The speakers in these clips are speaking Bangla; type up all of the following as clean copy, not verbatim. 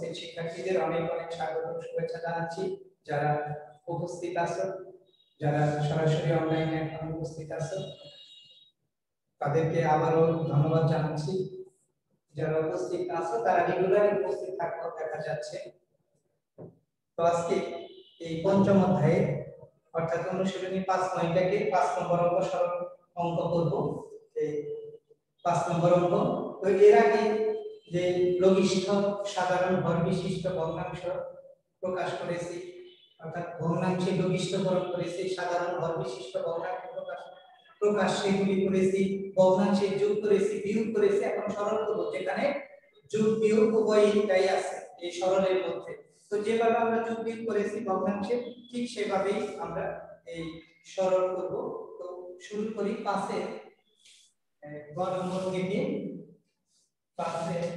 উপস্থিত শিক্ষার্থীদের অনেক অনেক স্বাগত শুভেচ্ছা জানাচ্ছি। যারা উপস্থিত আছো, যারা সরাসরি অনলাইনে এখন উপস্থিত আছো, তাদেরকে আবারও ধন্যবাদ জানাচ্ছি। যারা উপস্থিত আছো তারা রেগুলার উপস্থিত থাকো দেখা যাচ্ছে। তো আজকে এই পঞ্চম অধ্যায়ে অর্থাৎ অনুশীলনী 5.1 5 নম্বর অঙ্ক সরল অঙ্ক করব। এই 5 নম্বর অঙ্ক। তো এর আগে যে লঘিষ্ঠ সাধারণ ভর বিশিষ্ট ভগ্নাংশ প্রকাশ করেছি, অর্থাৎ ভগ্নাংশে লঘিষ্ঠকরণ করেছি, সাধারণ ভর বিশিষ্ট ভগ্নাংশ প্রকাশ সেগুলি করেছি, ভগ্নাংশে যোগ করেছি, বিয়োগ করেছি। এখন সরল করব, যেখানে যোগ বিয়োগ উভয়টাই আছে এই সরলের মধ্যে। তো যেভাবে আমরা যোগ বিয়োগ করেছি ভগ্নাংশে, ঠিক সেভাবেই আমরা এই সরল করব। তো শুরু করি 5 গ নম্বর থেকে। 5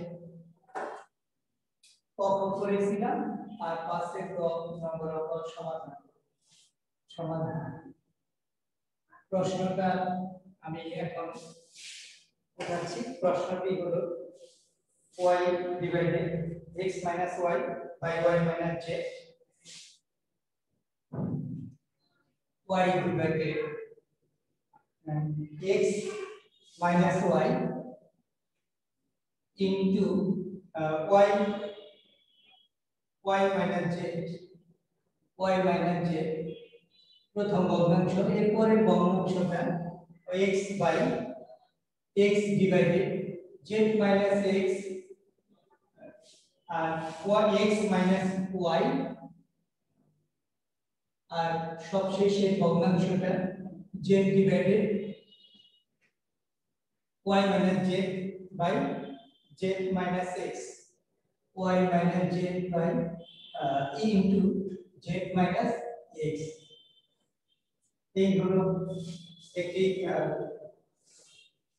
অঙ্ক করেছিলাম আর 5 গ নম্বর অঙ্ক সমাধান। প্রশ্নটা আমি এখন বোঝাচ্ছি। প্রশ্নটি হলো y divided x minus y by y minus z, y divided x minus y into y minus z, y minus z প্রথম ভগ্নাংশ। এরপরের ভগ্নাংশটা x by x divided z minus x R x minus y, আর সবশেষে ভগ্নাংশটা z divided y minus z by z minus x, y minus z by into z minus x। এই হলো একটি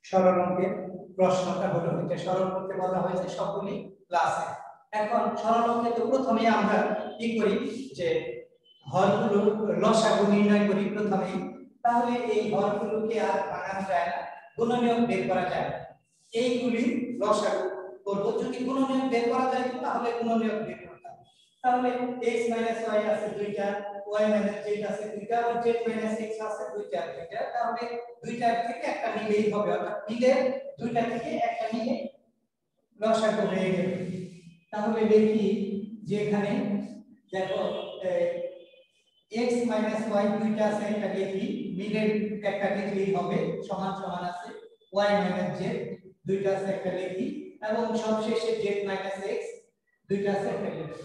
সরল অঙ্কের প্রশ্নটা হলো। এটা সরল করতে বলা হয়েছে সবগুলি ক্লাসে। এখন সরল অঙ্কে তো প্রথমে আমরা কি করি, যে হরগুলো লসাগু নির্ণয় করি প্রথমেই। তাহলে এই হরগুলোকে আর ভাঙানো যায় না, গুণনীয়ক বের করা যায়। এইগুলি লসাগু করব। যদি গুণনীয়ক বের করা যায় তাহলে গুণনীয়ক বের করতে হবে। তাহলে x y আছে দুইটা, y z আছে দুইটা, আর z x আছে দুইটা। তাহলে দুইটার থেকে একটা নিলেই হবে, অর্থাৎ নিলে দুইটা থেকে একটা নিলে লসাগু হয়ে যাবে। তাহলে দেখি যে এখানে দেখো x y দুইটা আছে, একটা লিখি, মিলের একটা লিখলেই হবে, সমান সমান আছে। y z দুইটা আছে, একটা লিখি, এবং সবশেষে z x দুইটা আছে, একটা লিখি।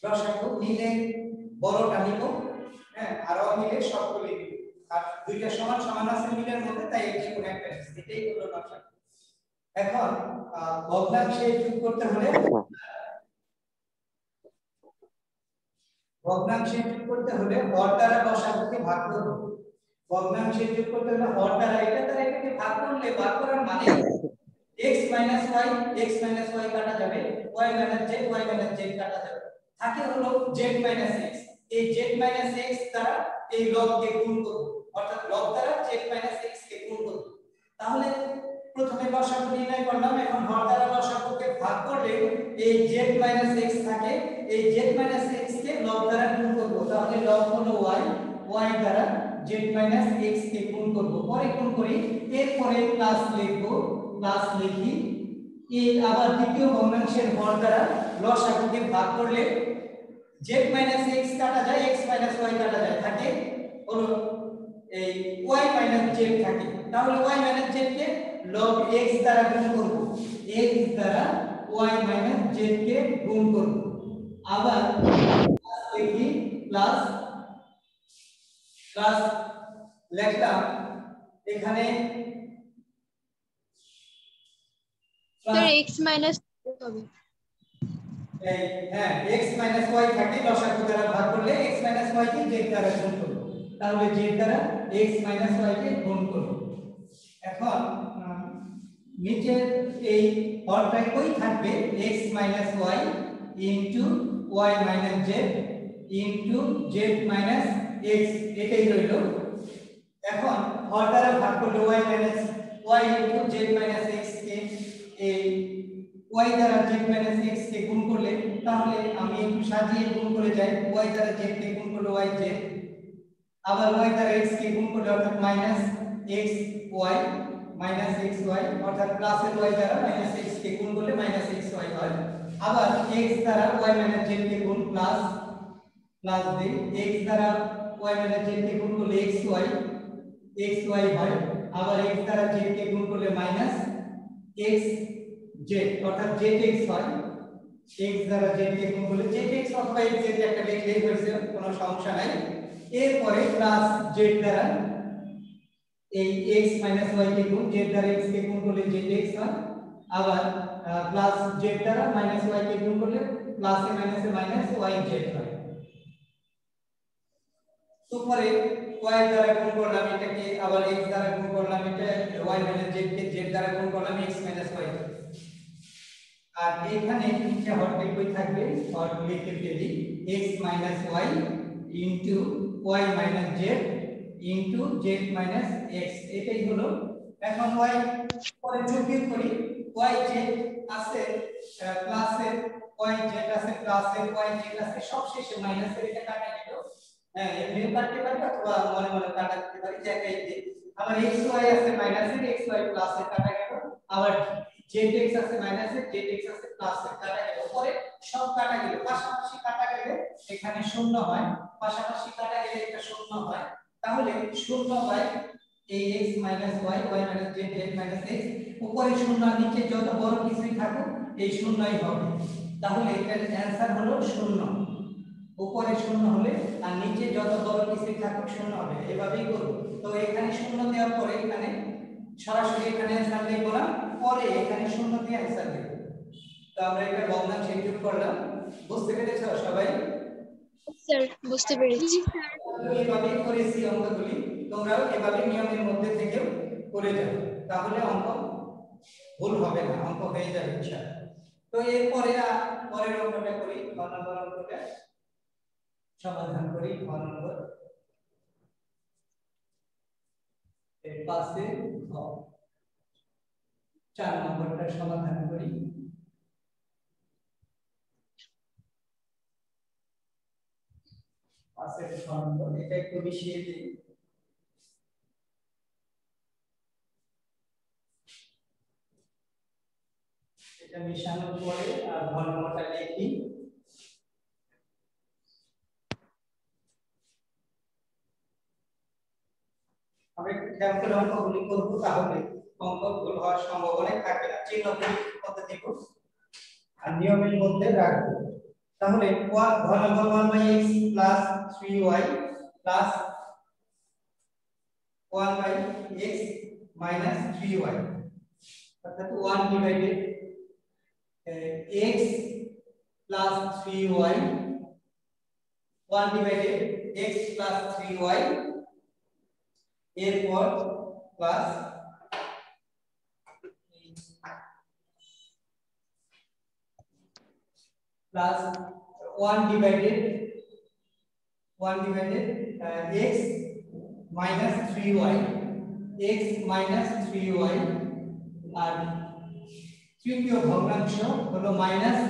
লসাগু নিলে বড়টা নিব, হ্যাঁ, আর অমিলে সবগুলো নিব। আর দুইটা সমান সমান আছে মিলের মধ্যে, তাই যে কোনো একটা নিচ্ছি। এটাই হলো লসাগু। এখন ভগ্নাংশে যোগ করতে হলে হর দ্বারা লসাগুকে ভাগ করব। ভগ্নাংশে যোগ করতে হলে হর দ্বারা এটা দ্বারা এটাকে ভাগ করলে ভাগ করার মানে x y কাটা যাবে, y z কাটা যাবে, থাকে হলো z x। এই z x দ্বারা এই লবকে গুণ করব, অর্থাৎ লব দ্বারা z x কে গুণ করব। তাহলে প্রথমে লসাগু নির্ণয় করলাম, এখন হর দ্বারা লসাগুকে ভাগ করলে এই z x থাকে, এই z x কে লব দ্বারা গুণ করব। তাহলে লব হলো y দ্বারা z x কে গুণ করব। পরে গুণ করি, এরপরে প্লাস লিখবো, প্লাস লিখি। এই আবার দ্বিতীয় ভগ্নাংশের হর দ্বারা লসাগুকে ভাগ করলে z x কাটা যায়, x y কাটা যায়, থাকে হলো এই y z থাকে। তাহলে y z কে log x দ্বারা গুণ করব, x দ্বারা y z কে গুণ করব। আবার লিখি প্লাস লিখলাম, এখানে স্যার x মাইনাস হবে, হ্যাঁ, x y থাকে, লসাগু দ্বারা ভাগ করলে x y কে z দ্বারা গুণ করব। তাহলে z দ্বারা x y কে গুণ করব। এখন নিচে এই হরটা কই থাকবে, x y into y z into z x, এটাই রইল। এখন হর দ্বারা ভাগ করলে y ইনটু z x কে এই y দ্বারা z - x কে গুণ করলে, তাহলে আমি একটু সাজিয়ে গুণ করে যাই, y দ্বারা z কে গুণ করলে yz, আবার y দ্বারা x কে গুণ করলে অর্থাৎ -xy অর্থাৎ প্লাসের y দ্বারা -x কে গুণ করলে -xy হয়। আবার x দ্বারা y - z কে গুণ প্লাস দিই, x দ্বারা y - z কে গুণ করলে xy হয়। আবার x দ্বারা z কে গুণ করলে xz অর্থাৎ zx হয়। x দ্বারা z কে গুণ করলে zx অথবা xz একটা লিখলেই হয়েছে, কোনো সমস্যা নাই। এরপরে প্লাস z দ্বারা এই x - y কে গুণ, z দ্বারা x কে গুণ করলে zx হয়। আবার প্লাস z দ্বারা y কে গুণ করলে প্লাসে মাইনাসে yz হয়। তো পরে y দ্বারা গুণ করলাম এটাকে, আবার x দ্বারা গুণ করলাম এটা, y - z কে z দ্বারা গুণ করলাম x - y। আর এখানে নিচে হরগুলি থাকবে, হরগুলি লিখে দিই x - y into y - z into z - x, এটাই হলো। এখন y পরে যোগ করি, yz আছে প্লাসে, yz আছে প্লাসে, yz আছে সবশেষে মাইনাসের, এটা কাটা গেল। হ্যাঁ, এমনি কাটতে পারি অথবা মনে মনে কাটা দিতে পারি, জায়গায় দিয়ে। আবার xy আছে মাইনাসের, xy প্লাসের কাটা গেল। আবার zx আছে মাইনাসের, zx আছে প্লাসের কাটা গেল। পরে সব কাটা গেল, পাশাপাশি কাটা গেলে এখানে শূন্য হয়, পাশাপাশি কাটা গেলে এটা শূন্য হয়। তাহলে শূন্য হয় এই x - y, y - z, z - x, উপরে শূন্য, নিচে যত বড় কিছুই থাকুক এই শূন্যই হবে। তাহলে এটার অ্যানসার হলো শূন্য। উপরে শূন্য হলে আর নিচে যত বড় কিছুই থাকুক শূন্য হবে, এভাবেই করব। তো এখানে শূন্য দেওয়ার পরে এখানে সরাসরি এখানে অ্যানসার লিখব না, পরে এখানে শূন্য দিয়ে অ্যানসার লিখব। তো আমরা এটা ভগ্নাংশ যোগ করলাম। বুঝতে পেরেছো সবাই? স্যার বুঝতে পেরেছি। এভাবে করেছি অঙ্কগুলি, তোমরাও এভাবে নিয়মের মধ্যে থেকেও করে যাও, তাহলে অঙ্ক ভুল হবে না, অঙ্ক হয়ে যাবে ইনশাআল্লাহ। তো এরপরে পরের অঙ্কটা করি, 9 নম্বর অঙ্কটা সমাধান করি। 9 নম্বর এর পাশে 4 নম্বরটা সমাধান করি। পাশের 6 নম্বর, এটা একটু মিশিয়ে দিই। এটা মিশানোর পরে আর ঘর নম্বরটা লিখি। আমরা একটু খেয়াল করে অঙ্কগুলি করবো, তাহলে অঙ্ক ভুল হওয়ার সম্ভাবনা থাকে না। চিহ্ন করতে দেব আর নিয়মের মধ্যে রাখবো। তাহলে ঘর নম্বর 1/x plus 3y plus 1/x minus 3y, অর্থাৎ 1 divided x plus 3y, 1 divided x plus 3y, এরপর plus plus 1 divided x minus 3y, x minus 3y, আর তৃতীয় ভগ্নাংশ হলো minus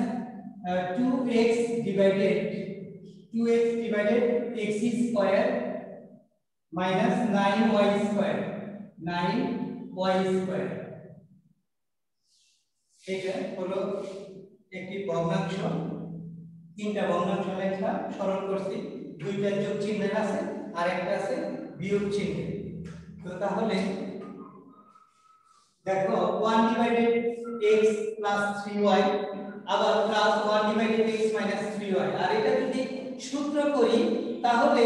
2x divided x square minus 9y square, এটা হলো একটি ভগ্নাংশ। তিনটা ভগ্নাংশ লেখা সরল করছি, দুইটা যোগ চিহ্নের আছে আর একটা আছে বিয়োগ চিহ্ন। তো তাহলে দেখো 1 ডিভাইডেড x প্লাস 3y, আবার plus 1 divided x minus 3y, আর এটা যদি সূত্র করি তাহলে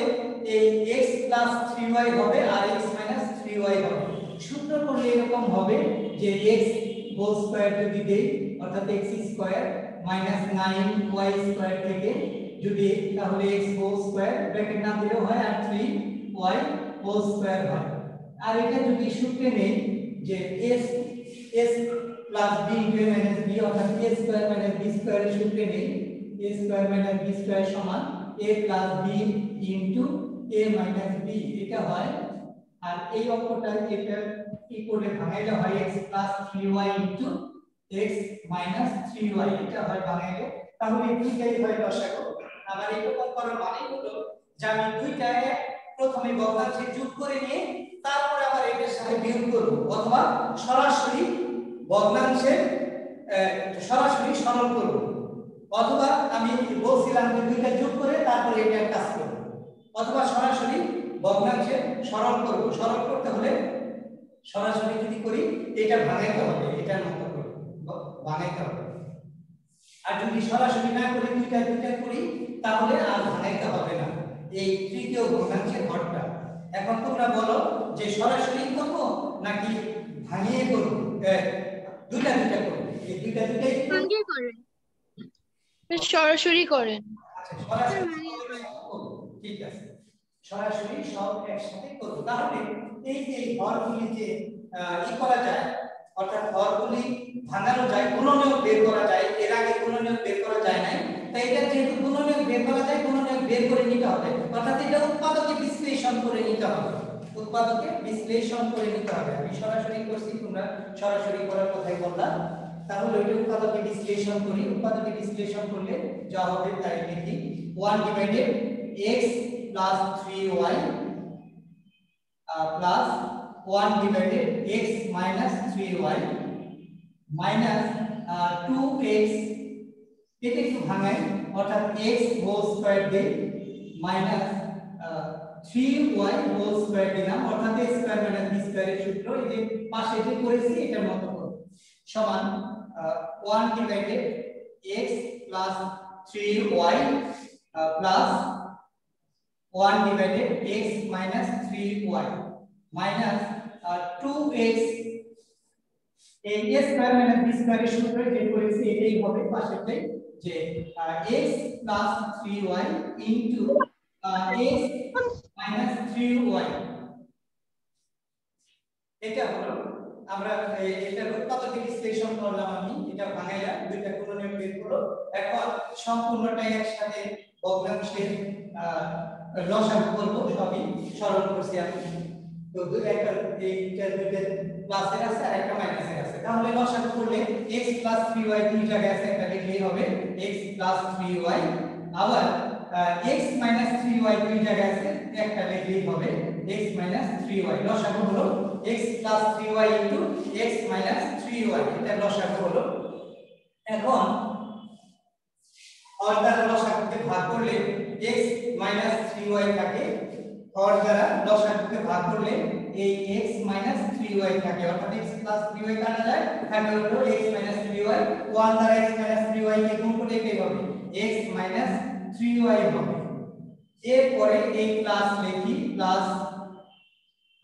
এই x প্লাস 3y হবে আর x মাইনাস 3y হবে। সূত্র করলে এরকম হবে যে x হোল স্কয়ার যদি দেই অর্থাৎ x square minus 9y square থেকে যদি, তাহলে x হোল স্কয়ার ব্র্যাকেট না দিলেও হয় আর 3y হোল স্কয়ার হয়। আর এটা যদি সূত্রে নেই যে s plus b into a minus b, অর্থাৎ a square minus b square এর সূত্রে নেই a square minus b square সমান a plus b into a minus b, এটা হয়। আর এই অঙ্কটা এটা কি করে ভাঙাইলে হয় x plus 3y into x minus 3y এটা হয় বানাইলে তাহলে দুইটাই হয় লসাগু। আমার এই রকম করার মানে হলো যে আমি দুইটাকে প্রথমে ভগ্নাংশে যোগ করে নিয়ে তারপরে আবার এটার সাথে বিয়োগ করব, অথবা সরাসরি ভগ্নাংশে সরাসরি সরল করব, অথবা আমি বলছিলাম যে দুইটা যোগ করে তারপরে এটার কাজ করব, অথবা সরাসরি ভগ্নাংশে সরল করব। সরল করতে হলে সরাসরি যদি করি এটা ভাঙাইতে হবে, এটার মতো করে ভাঙাইতে হবে। আর যদি সরাসরি না করে দুইটা দুইটা করি তাহলে আর ভাঙাইতে হবে না এই তৃতীয় ভগ্নাংশের ঘরটা। এখন তোমরা বলো যে সরাসরি করব নাকি ভাঙিয়ে করব? দুইটা দুইটা করব। এই দুইটা দুইটাই ভাঙিয়ে করেন, সরাসরি করেন। আচ্ছা, সরাসরি ঠিক আছে, সরাসরি সব একসাথে করব। তাহলে এই যে ঘরগুলি যে করা যায়, অর্থাৎ ঘরগুলি ভাঙানো যায়, গুণনীয়ক বের করা যায়, এর আগে গুণনীয়ক বের করা যায় নাই, তাই এটা যেহেতু গুণনীয়ক বের করা যায়, গুণনীয়ক বের করে নিতে হবে, অর্থাৎ এটা উৎপাদকে বিশ্লেষণ করে নিতে হবে, উৎপাদকে বিশ্লেষণ করে নিতে হবে। আমি সরাসরি করছি, তোমরা সরাসরি করার কথাই বললাম। তাহলে ওইটা উৎপাদকে বিশ্লেষণ করি, উৎপাদকে বিশ্লেষণ করলে যা হবে তাই লিখি 1 divided x plus 3y plus 1 divided x minus 3y minus 2x, এটা একটু ভাঙাই, অর্থাৎ x হোল স্কয়ার দিয়ে মাইনাস 3y হোল স্কয়ার দিলাম, অর্থাৎ x স্কয়ার মাইনাস b স্কয়ারের সূত্র এই যে পাশে যে করেছি এটার মতো করব, সমান 1 divided x plus 3y plus 1 divided x minus 3y minus 2x, এই a স্কয়ার মাইনাস b স্কয়ারের সূত্র যে করেছি এটাই হবে পাশেরটাই, যে x plus 3y into x minus 3y, এটা হলো আমরা এটা উৎপাদকে বিশ্লেষণ করলাম। আমি এটা ভাঙাইলাম, দুইটা গুণনীয়ক বের করব। এখন সম্পূর্ণটাই একসাথে ভগ্নাংশের লসাগু করব, সবই সরল করছি আমি। তো একটা এইটা দুইটা প্লাসের আছে আর একটা মাইনাসের আছে, তাহলে লসাগু করলে x 3y দুই জায়গায় আছে, একটা লিখলেই হবে x 3y, আবার x 3y দুই জায়গায় আছে, একটা লিখলেই হবে x 3y। লসাগু হলো x 3y into x 3y, এটা লসাগু হলো। এখন হর দ্বারা লসাগুকে ভাগ করলে x 3y থাকে, হর দ্বারা লসাগুকে ভাগ করলে এই x 3y থাকে, অর্থাৎ x 3y কাটা যায়, থাকে হলো x 3y। 1 দ্বারা x 3y কে গুণ করলে কি হবে? x 3y হবে। এরপরে এই প্লাস লিখি, প্লাস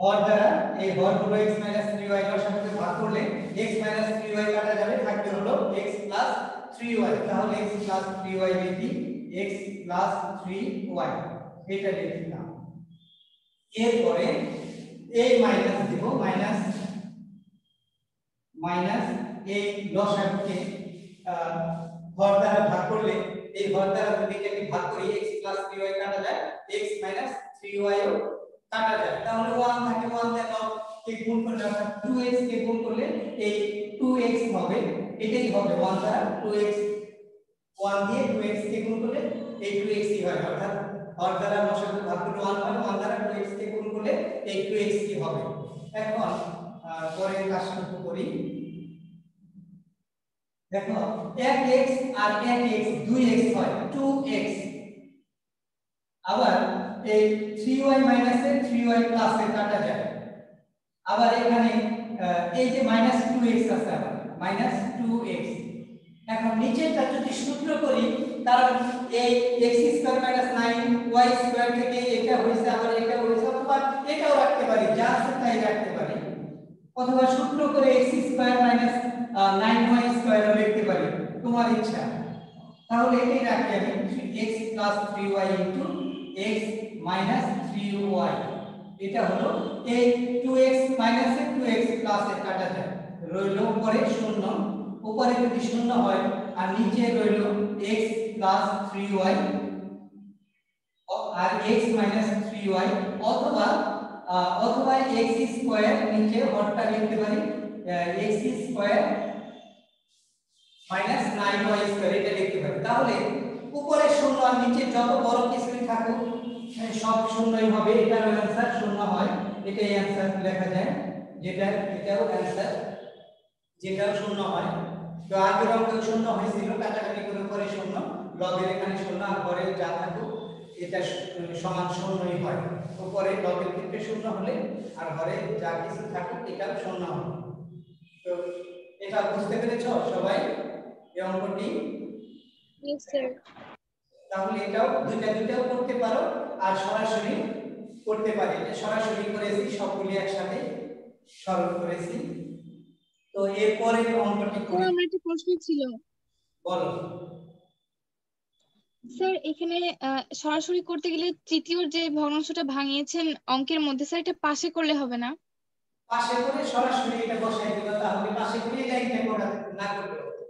হর দ্বারা এই হর হলো x 3y লসাগুকে ভাগ করলে x 3y কাটা যাবে, থাকবে হলো x 3y, তাহলে x 3y লিখি, x 3y এটা লিখলাম। এরপরে এই মাইনাস দেব, মাইনাস এই লসাগুকে হর দ্বারা ভাগ করলে, এই হর দ্বারা যদি এটাকে ভাগ করি x 3y কাটা যায়, x 3y ও কাটা যায়, তাহলে 1 থাকে, 1 দিয়ে লব কে গুণ করলে অর্থাৎ 2x কে গুণ করলে এই 2x হবে, এটাই হবে 1 দ্বারা 2x, 1 দিয়ে 2x কে গুণ করলে এই 2x ই হয়, অর্থাৎ হর দ্বারা লসাগু ভাগ করলে 1 হয়, 1 দ্বারা 2x কে গুণ করলে এই 2x ই হবে। এখন পরের কাজ শুরু করি। দেখো 1x আর 1x 2x হয় 2x, আবার এই 3y মাইনাসে 3y প্লাসে কাটা যায়, আবার এখানে এই যে -2x আছে, আবার -2x। এখন নিচেরটা যদি সূত্র করি, কারণ এই x স্কয়ার - 9y স্কয়ার থেকে এটা হইছে, আবার এটা হইছে, অথবা এটাও রাখতে পারি, যা আছে তাই রাখতে পারি, অথবা সূত্র করে x স্কয়ার - 9y স্কয়ার লিখতে পারি, তোমার ইচ্ছা। তাহলে এটাই রাখি আমি, x 3y into x 3y, এটা হলো এই 2x মাইনাসে 2x প্লাসে কাটা যায়, রইল উপরে 0, উপরে যদি 0 হয় আর নিচে রইল x 3y আর x 3y, অথবা x স্কয়ার, নিচে হরটা লিখতে পারি x square minus 9y square এটা লিখতে পারি। তাহলে উপরে শূন্য আর নিচে যত বড় কিছুই থাকুক সব শূন্যই হবে, এটার অ্যানসার শূন্য হয়, এটাই অ্যানসার লেখা যায়, যেটা এটাও অ্যানসার, যেটাও শূন্য হয়। তো আগের অঙ্কে শূন্য হয়েছিল, কাটাকাটি করে পরে শূন্য, লগের এখানে শূন্য আর পরে যা থাকুক এটা সমান শূন্যই হয়। উপরে লগের ক্ষেত্রে শূন্য হলে আর ঘরে যা কিছু থাকুক এটাও শূন্য হবে। তো এটা বুঝতে পেরেছো সবাই এই অঙ্কটি? Yes, sir. তাহলে এটাও দুইটাও করতে পারো আর সরাসরি করতে পারি, এটা সরাসরি করেছি, সবগুলি একসাথে সরল করেছি। তো এরপরে অঙ্কটি করি। আমার একটা প্রশ্ন ছিল বলো। স্যার, এখানে সরাসরি করতে গেলে তৃতীয় যে ভগ্নাংশটা ভাঙিয়েছেন অঙ্কের মধ্যে, স্যার এটা পাশে করলে হবে না? পাশে করে সরাসরি এটা বসাই দিবা, তাহলে পাশে করে এই লাইনটা করা না করতে হবে।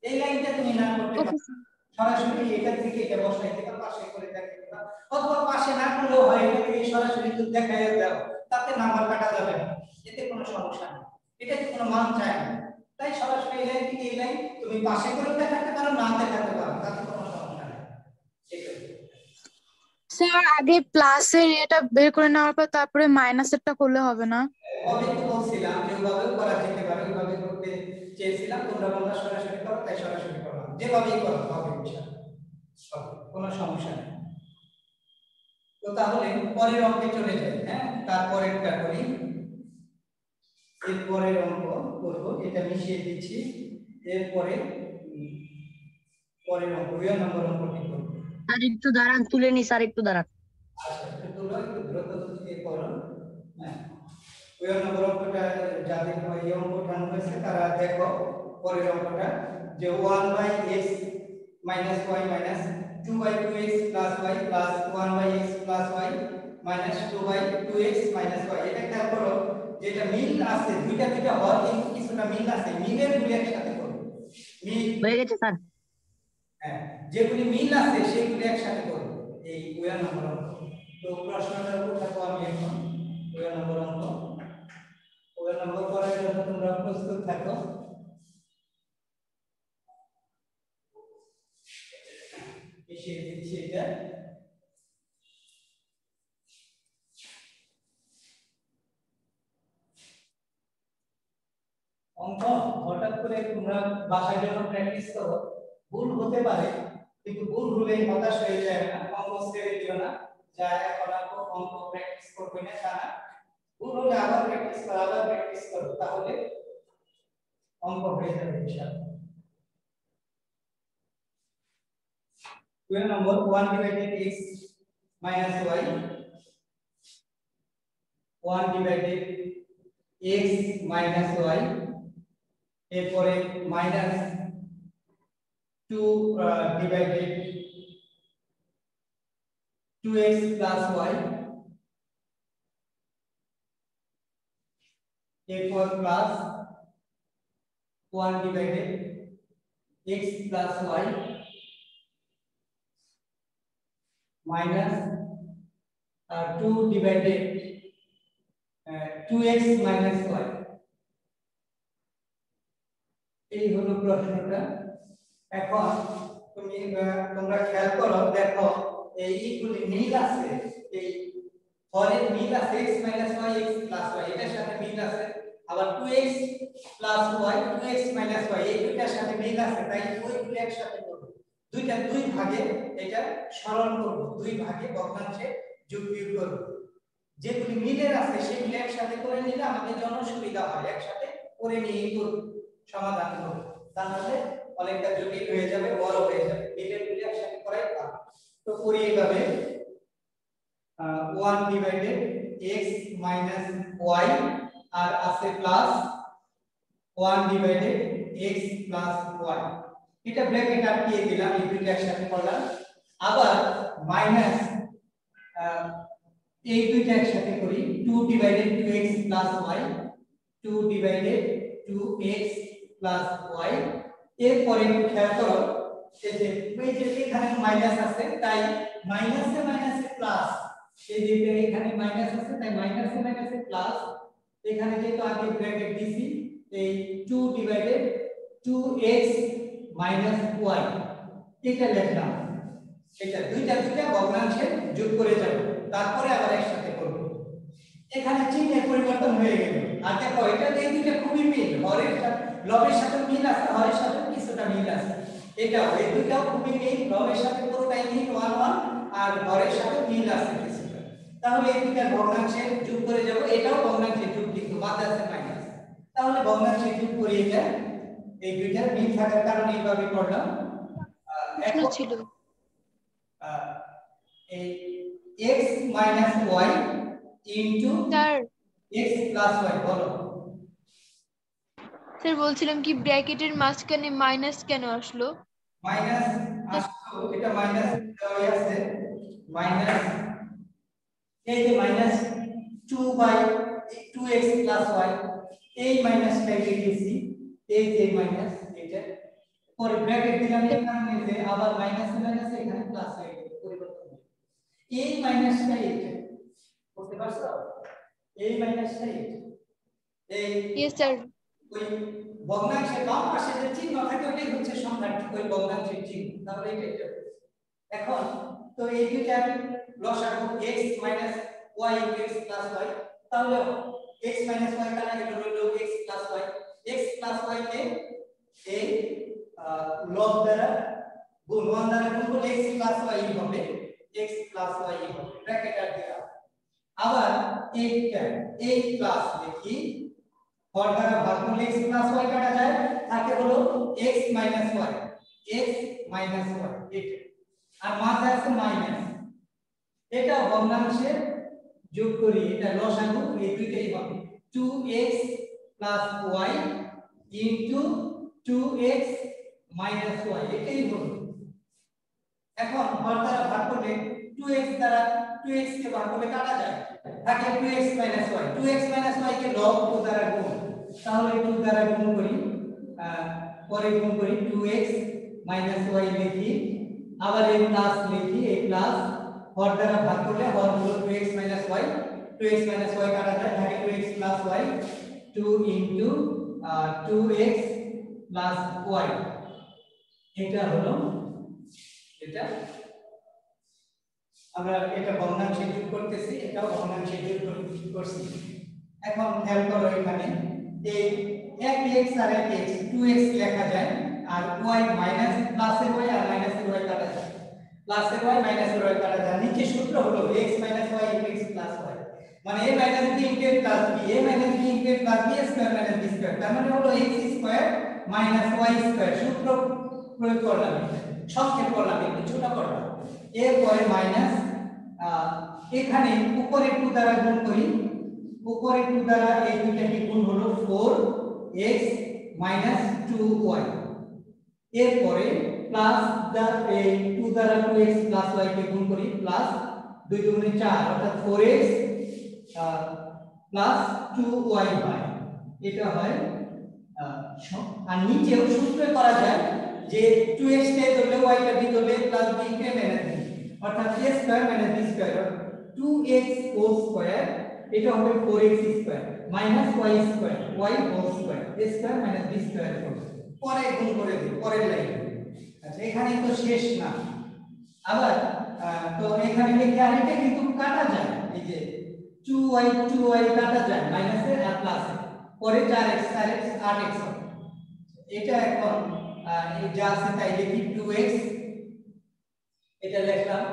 এই লাইনটা তুমি না করতে ওকে পারো, স্যার। সরাসরি এটা থেকে এটা বসাই দিবা, পাশে করে দেখে দিবা, অথবা পাশে না করলেও হয়, এটা থেকে সরাসরি তো দেখাই দাও, তাতে নাম্বার কাটা যাবে না, এতে কোনো সমস্যা নেই, এটাতে কোনো মান চাই না। তাই সরাসরি এই লাইন থেকে এই লাইন তুমি পাশে করে দেখাতে পারো, না দেখাতে পারো, তাতে কোনো সমস্যা নেই। এটাই স্যার, আগে প্লাসের এটা বের করে নেওয়ার পর তারপরে মাইনাসেরটা করলে হবে না? আমি তো বলছিলাম যে ওইভাবেও করা যেতে পারে, ওইভাবে করতে চেয়েছিলাম, তোমরা বললা সরাসরি করো, তাই সরাসরি করলাম, যেভাবেই করো হবে ইনশাআল্লাহ, কোনো সমস্যা নেই। তো তাহলে পরের অঙ্কে চলে যাই, হ্যাঁ তারপরেরটা করি, এরপরের অঙ্ক করব, এটা মিশিয়ে দিচ্ছি, এরপরে পরের অঙ্ক 2 নম্বর অঙ্কটি করব। স্যার একটু দাঁড়ান, তুলে নি স্যার, একটু দাঁড়ান। আচ্ছা একটু তোলো, একটু দ্রুত করো, হ্যাঁ 2 নম্বর অঙ্কটা যাদের এই অঙ্ক উঠানো হয়েছে তারা দেখো পরের অঙ্কটা, যে 1/x minus y minus 2/2x plus y plus 1/x plus y minus 2/2x minus y, এটা খেয়াল করো, যেটা মিল আছে দুইটা হয় কিন্তু কিছুটা মিল আছে, মিলের গুলি একসাথে করো, মিল হয়ে গেছে স্যার। হ্যাঁ যেগুলি মিল আছে সেগুলি একসাথে করো, এই 2 নম্বর অঙ্ক। তো প্রশ্নটা উঠাবো আমি এখন 2 নম্বর অঙ্ক। 2 নম্বর করার জন্য তোমরা প্রস্তুত থাকো। মিশিয়ে দিচ্ছি এটা, অঙ্ক হঠাৎ করে তোমরা বাসায় যখন প্র্যাকটিস করো ভুল হতে পারে, কিন্তু ভুল হলে হতাশ হয়ে যায় না, অঙ্ক ছেড়ে দিও না, যা এখন আর অঙ্ক প্র্যাকটিস করবে না তা না, ভুল হলে আবার প্র্যাকটিস করো, তাহলে অঙ্ক হয়ে যাবে ইনশাআল্লাহ। 2 নম্বর 1/x minus y, 1/x minus y, এরপরে minus 2/2x plus y, এরপর plus 1/x plus y minus 2/2x minus y, এই হলো প্রশ্নটা। এখন তোমরা খেয়াল করো, দেখো এইগুলি মিল আছে, এই হরের মিল আছে, x minus y x plus y এটার সাথে মিল আছে, আবার 2x plus y 2x minus y এই দুইটার সাথে মিল আছে, তাই ওইগুলি একসাথে করব, দুই ভাগে এটা সরল করব, দুই ভাগে ভগ্নাংশে যোগ বিয়োগ করব, যেগুলি মিলের আছে সেগুলি একসাথে করে নিলে আমাদের জন্য সুবিধা হয়, একসাথে করে নিয়ে করব, সমাধান করব, তাহলে অনেকটা জটিল হয়ে যাবে, বড় হয়ে যাবে, মিলের গুলি একসাথে করাই ভালো। তো করি এইভাবে 1/x minus y আর আছে প্লাস 1/x plus y, এটা ব্র্যাকেট আটকিয়ে দিলাম, এই দুইটা একসাথে করলাম, আবার মাইনাস এই দুইটা একসাথে করি 2/2x plus y, 2/2x plus y, এরপরে খেয়াল করো এই যে এখানে মাইনাস আছে তাই মাইনাসে মাইনাসে প্লাস, এই যে এখানে মাইনাস আছে তাই মাইনাসে মাইনাসে প্লাস, এখানে যেহেতু আগে ব্র্যাকেট দিছি এই 2/2x মাইনাস ওয়াই এটা লিখলাম। এটা দুইটা ভগ্নাংশে যোগ করে যাব, তারপরে আবার একসাথে করব। এখানে চিহ্নের পরিবর্তন হয়ে গেল। আর দেখো এটা এই দুইটা খুবই মিল, হরের সাথে লবের সাথে মিল আছে, হরের সাথে কিছুটা মিল আছে। এটাও এই দুইটাও খুবই মিল, লবের সাথে পুরোটাই মিল 1 1 আর হরের সাথে মিল আছে কিছুটা। তাহলে এই দুইটা ভগ্নাংশে যোগ করে যাব। এটাও ভগ্নাংশে যোগ, কিন্তু মাঝে আছে মাইনাস। তাহলে ভগ্নাংশে যোগ করি এটা। এই দুইটা মিল থাকার কারণে এইভাবে করলাম। এখন ছিল এই x minus y into sir x plus y বলো। স্যার বলছিলাম কি ব্র্যাকেটের মাঝখানে মাইনাস কেন আসলো? মাইনাস আসলো, এটা মাইনাস দেওয়া আছে। মাইনাস এই যে minus 2 by 2x plus y, এই মাইনাসটা লিখেছি, এই যে মাইনাস এটা পরে ব্র্যাকেট দিলাম এই কারণে যে আবার মাইনাস মাইনাস এখানে প্লাস হয়ে গেল, পরিবর্তন হলো। এই মাইনাসটা এটা বুঝতে পারছো? এই মাইনাসটা এটা এই ইয়েস স্যার। ওই ভগ্নাংশের বাম পাশে যে চিহ্ন থাকে ওইটাই হচ্ছে সংখ্যাটি, ওই ভগ্নাংশের চিহ্ন। তাহলে এটা এখন তো এই দুইটা লসাগু x minus y x plus y, তাহলে x minus y কাটা গেল রইল x plus y। x plus y কে এই লব দ্বারা গুণ 1 দ্বারা গুণ করলে x plus y হবে, x plus y হবে ব্র্যাকেট আর দিলাম। আবার এইটা এই প্লাস লিখি, হর দ্বারা ভাগ করলে x plus y কাটা যায়, থাকে হলো x minus y, x minus y এটা। আর মাঝে আছে মাইনাস, এটা ভগ্নাংশে যোগ করি, এটা লসাগু এই দুইটাই হবে 2x plus y into 2x minus y এটাই হলো। এখন হর দ্বারা ভাগ করলে 2x দ্বারা 2x কে ভাগ করলে কাটা যায়, থাকে 2x minus y, 2x minus y কে লব 2 দ্বারা গুণ, তাহলে 2 দ্বারা গুণ করি, পরে গুণ করি 2x minus y লিখি, আবার এই প্লাস লিখি, এই প্লাস হর দ্বারা ভাগ করলে হর হলো 2x minus y, 2x minus y কাটা যায়, থাকে 2x plus y, 2 into 2x plus y এটা হলো এটা। আমরা এটা ভগ্নাংশে যোগ করতেছি, এটাও ভগ্নাংশে যোগ করছি। এখন খেয়াল করো এখানে এই এক x আর এক x 2x লেখা যায়, আর y মাইনাস প্লাসের y আর মাইনাসের y কাটা যায়, প্লাসের y মাইনাসের y কাটা যায়। নিচে সূত্র হলো x minus y x plus y, মানে a minus b into a plus b, a minus b into a plus b square minus b square, তার মানে হলো x square minus y square। সূত্র প্রয়োগ করলাম, সংক্ষেপ করলাম, একটু ছোট করলাম। এরপরে মাইনাস এখানে উপরে 2 দ্বারা গুণ করি, উপরে 2 দ্বারা এই দুইটাকে গুণ হলো 4x minus 2y। এরপরে প্লাস এই 2 দ্বারা 2x plus y কে গুণ করি, প্লাস 2 দুগুণে 4 অর্থাৎ 4x plus 2y হয়, এটা হয়। আর নিচেও সূত্র করা যায় যে 2x কে ধরলে y কে b ধরলে প্লাস b কে মাইনাস b, অর্থাৎ a square minus b square 2x whole square, এটা হবে 4x square minus y square y whole square, a square minus b square হবে। পরে গুণ করে দিই পরের লাইনে। আচ্ছা এখানে তো শেষ না, আবার তো এখানে লিখে আর এটা কিন্তু কাটা যায়, এই যে 2y কাটা যায় মাইনাসে আর প্লাসে, পরে 4x 8x হবে। এটা এখন এই যা আছে তাই লিখি 2x, এটা লিখলাম,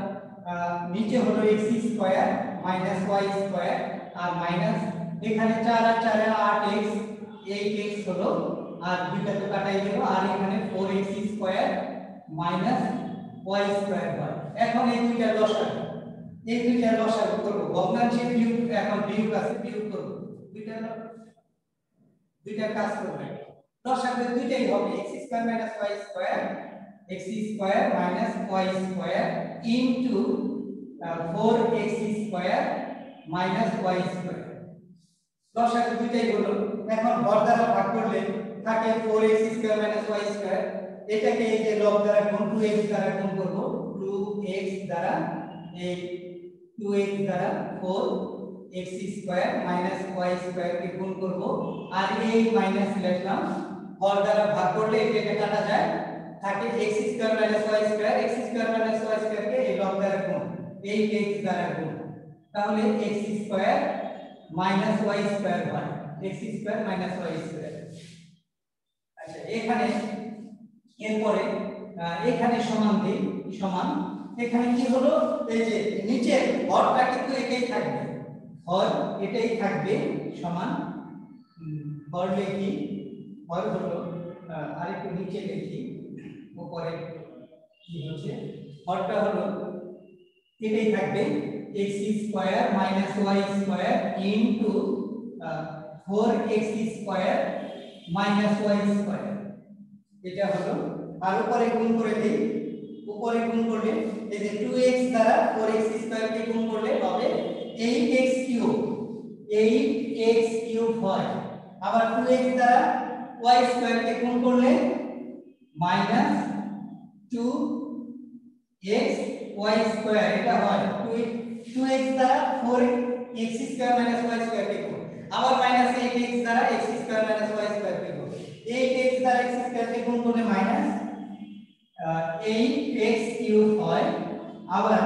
নিচে হলো x square minus y square আর মাইনাস এখানে 4 আর 4 এ 8x 8x হলো, আর দুইটা তো কাটাই গেল, আর এখানে 4x square minus y square হয়। এখন এই দুইটা লসাগু, এই দুইটা লসাগু করব, ভগ্নাংশে বিয়োগ, এখন বিয়োগ আছে বিয়োগ করব, দুইটা কাজ করব। লসাগু দুইটাই হবে x square minus y square, x square minus y square into 4x square minus y square. লসাগু দুইটাই হলো। এখন হর দ্বারা ভাগ করলে থাকে 4x square minus y square, এটাকে এই যে লব দ্বারা গুণ 2x দ্বারা গুণ করব, 2x দ্বারা এই 2x দ্বারা 4x square minus y square কে গুণ করব, আর এই মাইনাস লিখলাম, হর দ্বারা ভাগ করলে এটা কাটা যায়, থাকে x square minus y square, x square minus y square কে এই লব দ্বারা গুণ, 8x দ্বারা গুণ, তাহলে x square minus y square হয়, x square minus y square. আচ্ছা এখানে এরপরে এখানে সমান দিই, সমান এখানে কি হলো, এই যে নিচের হরটা কিন্তু এটাই থাকবে, হর এটাই থাকবে, সমান হর লিখি, হর হলো আরেকটু নিচে লিখি, উপরে কি হচ্ছে হরটা হলো এটাই থাকবে, x square minus y square into 4x square minus y square, এটা হলো। আর উপরে গুণ করে দেই, উপরে গুণ করলে এই যে 2x দ্বারা 4x স্কয়ার কে গুণ করলে হবে 8x কিউব, 8x কিউব হয়। আবার 2x দ্বারা y স্কয়ার কে গুণ করলে মাইনাস 2x y স্কয়ার, এটা হয় 2x দ্বারা 4x square minus y square কে গুণ, আবার মাইনাস 8x দ্বারা x square minus y square কে গুণ, 8x দ্বারা x স্কয়ার কে গুণ করলে মাইনাস 8x কিউব হয়। আবার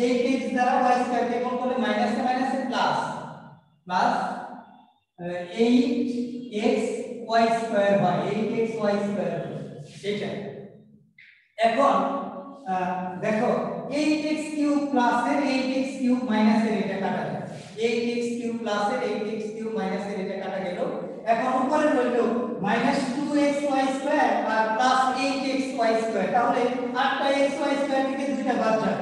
8x দ্বারা y স্কয়ার কে গুণ করলে মাইনাস এ মাইনাস এ plus, plus 8x y square হয়, 8x y স্কয়ার এটা। এখন দেখো 8x কিউব প্লাস এর 8x কিউব মাইনাস এর এটা কাটা যায়, 8x কিউব প্লাস এর 8x কিউব মাইনাস এর এটা কাটা গেল। এখন উপরে রইল মাইনাস 2x y স্কয়ার আর প্লাস 8x y স্কয়ার, তাহলে 8টা x y স্কয়ার থেকে দুইটা বাদ যায়,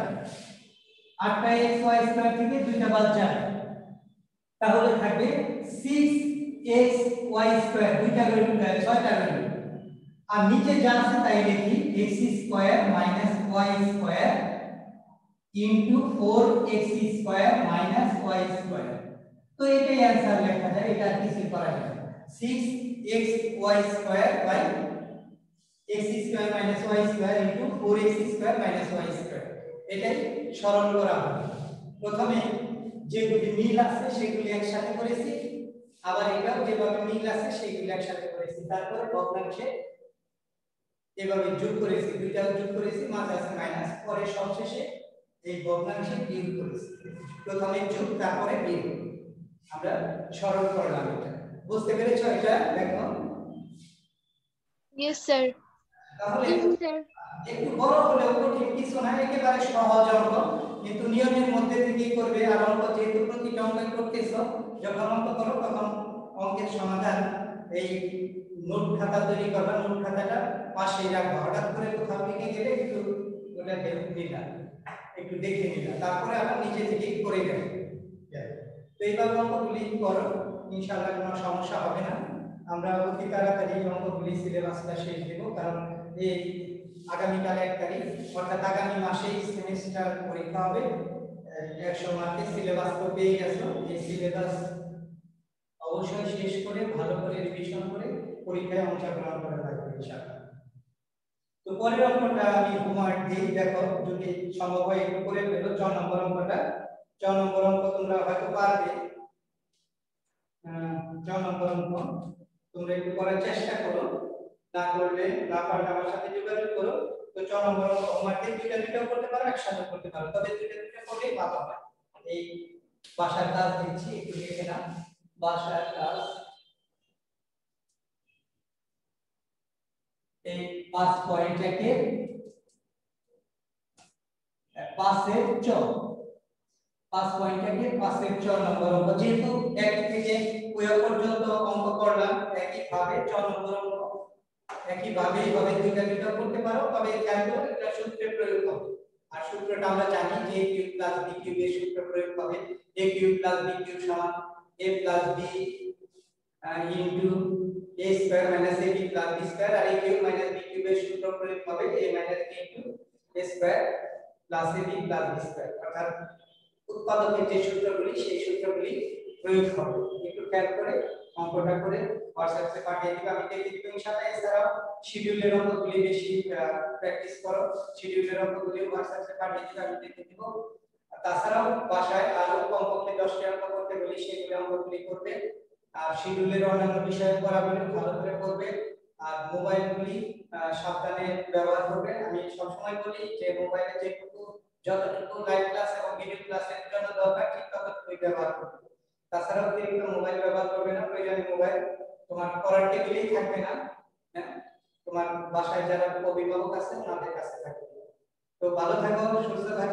8টা x y স্কয়ার থেকে দুইটা বাদ যায়, তাহলে থাকবে 6x y স্কয়ার, দুইটা রইল 6টা রইল। আর নিচে যা আছে তাই লিখি, x square minus y square into 4x square minus y square. তো এটাই आंसर লেখা যায়, এটা কিছু করা যায় না। 6x y square by x square minus y square into 4x square minus y square, এটাই সরল করা হবে। প্রথমে যেগুলি মিল আছে সেগুলি একসাথে করেছি, আবার এটাও যেভাবে মিল আছে সেগুলি একসাথে করেছি, তারপরে ভগ্নাংশে এভাবে যোগ করেছি, দুইটাও যোগ করেছি, মাঝে আছে মাইনাস, পরে সবশেষে এই ভগ্নাংশে বিয়োগ করেছি। প্রথমে যোগ তারপরে বিয়োগ, আমরা সরল করলাম। এটা বুঝতে পেরেছো? এটা দেখো, ইয়েস স্যার। তাহলে স্যার একটু বড় হলেও কঠিন কিছু না, একেবারে সহজ অঙ্ক, কিন্তু নিয়মের মধ্যে থেকেই করবে। আর অঙ্ক যেহেতু প্রতিটা অঙ্ক করতেছো, যখন অঙ্ক করো তখন অঙ্কের সমাধান এই নোট খাতা তৈরি করবা, নোট খাতাটা পাশেই রাখবা, হঠাৎ করে কোথাও লিখে গেলে একটু ওটা নিলা, একটু দেখে নিলা, তারপরে আবার নিজে থেকেই করে যাবে। তো এইভাবে অঙ্কগুলি করো, ইনশাআল্লাহ কোনো সমস্যা হবে না। আমরা অতি তাড়াতাড়ি অঙ্কগুলি সিলেবাসটা শেষ দেব, কারণ এই আগামীকাল 1 তারিখ, অর্থাৎ আগামী মাসেই সেমিস্টার পরীক্ষা হবে। 100 মার্কের সিলেবাস তো পেয়ে গেছো, এই সিলেবাস অবশ্যই শেষ করে ভালো করে রিভিশন করে পরীক্ষায় অংশগ্রহণ করা লাগবে ইনশাআল্লাহ। তো পরের অঙ্কটা আমি হোমওয়ার্ক দিই, দেখো যদি সম্ভব হয় একটু করে ফেলো। 4 নম্বর অঙ্কটা, 4 নম্বর অঙ্ক তোমরা হয়তো পারবে, 4 নম্বর অঙ্ক তোমরা একটু করার চেষ্টা করো, না করলে না পারলে আমার সাথে যোগাযোগ করো। তো 4 নম্বর অঙ্ক হোমওয়ার্কে দুইটাও করতে পারো, একসাথে করতে পারো, তবে দুইটা করলেই ভালো হয়। এই বাসার কাজ দিচ্ছি, একটু লিখে নাও, বাসার কাজ। এই 5 পয়েন্টটাকে 5 এর চ, 5 পয়েন্টটাকে 5 এর চ নম্বর অঙ্ক। যেহেতু 1 থেকে 2 পর্যন্ত অঙ্ক করলাম একইভাবে, 4 নম্বর অঙ্ক একইভাবে এইভাবে দুইটা করতে পারো, তবে খেয়াল করো এটা সূত্রে প্রয়োগ হবে। আর সূত্রটা আমরা জানি যে a cube plus b cube এর সূত্র প্রয়োগ হবে, a cube plus b cube সমান a plus b into a square minus ab plus b square, আর a cube minus b cube এর সূত্র প্রয়োগ হবে a minus b into a square plus ab plus b square, অর্থাৎ উৎপাদকের যে সূত্রগুলি সেই সূত্রগুলি প্রয়োগ হবে। একটু খেয়াল করে অঙ্কটা করে হোয়াটসঅ্যাপে পাঠিয়ে দিবে, আমি দেখে দিব ইনশাআল্লাহ। এছাড়াও শিডিউলের অঙ্কগুলি বেশি প্র্যাকটিস করো, শিডিউলের অঙ্কগুলি হোয়াটসঅ্যাপে পাঠিয়ে দিবে, আমি দেখে দিব। আর তাছাড়াও বাসায় আরো কমপক্ষে 10টি অঙ্ক করতে বলি, সেগুলো অঙ্কগুলি করবে। আর শিডিউলের অন্যান্য বিষয়ে পড়াগুলি ভালো করে করবে। আর মোবাইলগুলি সাবধানে ব্যবহার করবে। আমি সবসময় বলি যে মোবাইলে যতটুকু লাইভ ক্লাস এবং ভিডিও ক্লাসের জন্য দরকার ঠিক ততটুকুই ব্যবহার করবে। তাছাড়া অতিরিক্ত মোবাইল ব্যবহার করবে না। প্রয়োজনে মোবাইল তোমার পড়ার টেবিলেই থাকবে না, হ্যাঁ, তোমার বাসায় যারা অভিভাবক আছে ওনাদের কাছে থাকবে। তো ভালো থাকো, সুস্থ থাকো।